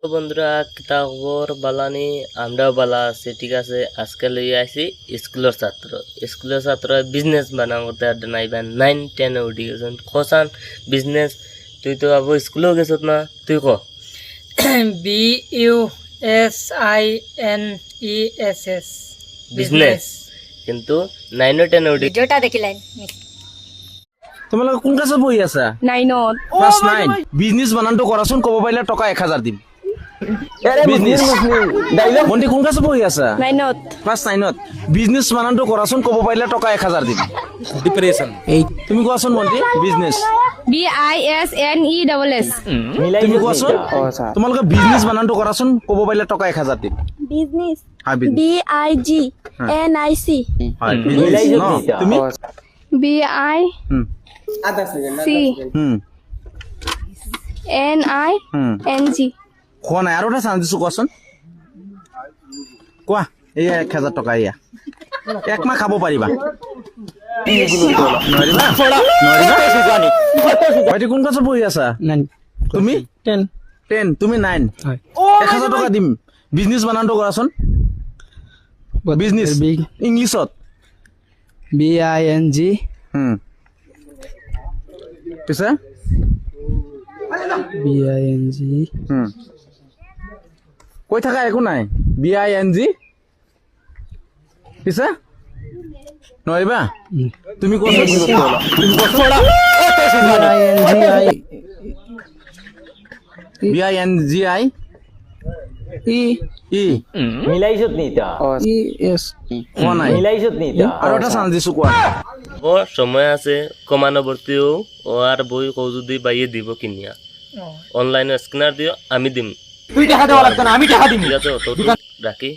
তো বন্ধুরা কিতা খবর বালানি আমরাও বালা আছি ঠিক আছে। আজকে লই আইছি স্কুলের ছাত্র বিজনেস বানাও করতে আর নাইবেন 9-10 উঠি গেছেন খসান বিজনেস। তুই তো আবো স্কুলেও গেছত না, তুই ক BUSINESS বিজনেস কিন্তু 9-10 উঠি ভিডিওটা দেখিলেন তোমালোকে কোন ক্লাসত পঢ়ি আছা? নাইনত ক্লাস 9 বিজনেস বানানটো কৰাচোন ক'ব পাৰিলে টকা 1000 দিম। বিজনেস বন্টি কোন ক্লাসত পঢ়ি আছা? নাইনত ক্লাস 9ত বিজনেস বানানটো কৰাচোন ক'ব পাৰিলে টকা 1000 দিম। ডিপ্ৰেছন তুমি কোৱাচোন বন্টি বিজনেস BISNESS তুমি কোৱাচোন তোমালোকে বিজনেস বানানটো কৰাচোন ক'ব পাৰিলে টকা 1000 দিম। বিজনেস হয় বিজনেস BIGNIC হয় বিজনেস ন তুমি BINING খোৱা নাই আৰু এটা চান্স দিছো কোৱাচোন কোৱা এই 1000 টকা এয়া একমাহ খাব পাৰিবা। নোৱাৰিবা ভাইটি কোন ক্লাছত পঢ়ি আছা? তুমি 10 তুমি 9 1000 টকা দিম। বিজনেস বানানটো কৰাচোন বিজনেস ইংলিছত BING পিছে BING কৈ থাকা একো নাই BING পিছে নোৱাৰিবা তুমি কোৱাচোন BINGI মিলাইছত নি তা ES কোৱা নাই মিলাইছত নি তা আৰু এটা চান্স দিছো কোৱা ও সময় আছে কমানবর্তীও ও আর বই কৌ যদি বাইয়ে দিব কিনিয়া অনলাইনে স্ক্যানার দিও আমি দিম। তুই টাকা দেওয়া লাগতো না আমি টাকা দিবি ঠিক আছে অত রাখি।